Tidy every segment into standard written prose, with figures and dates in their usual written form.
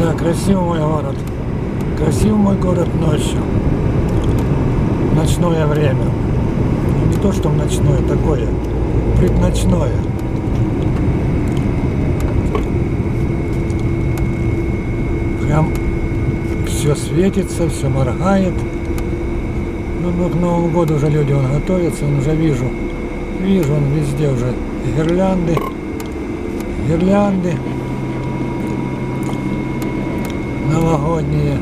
Да, красивый мой город. Красивый мой город ночью. Ночное время. Ну, не то, что ночное, такое предночное. Прям все светится, все моргает. Ну, к Новому году уже люди готовятся, уже вижу, он везде уже гирлянды, новогодние.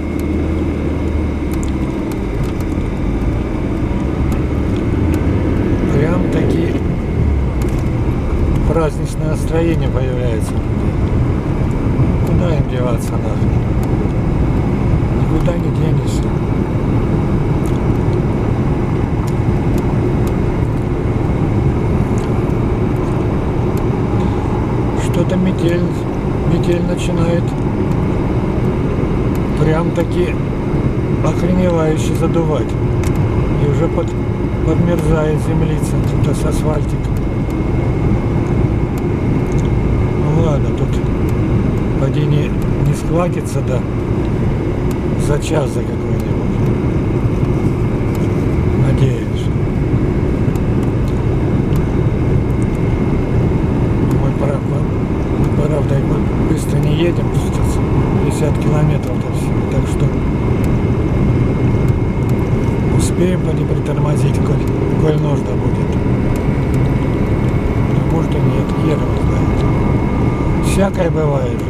Прям такие праздничное настроение появляется. Куда им деваться нафиг? Никуда не денешься. Что-то метель начинает прям таки охреневающе задувать. И уже подмерзает землица, тут с асфальтик. Ну ладно, тут поди не схватится, да, за час за какой-нибудь. Надеюсь. Правда, мы быстро не едем, 50 километров до всего, так что успеем поди притормозить, коль нужно будет. А может и нет, хер его знает. Всякое бывает.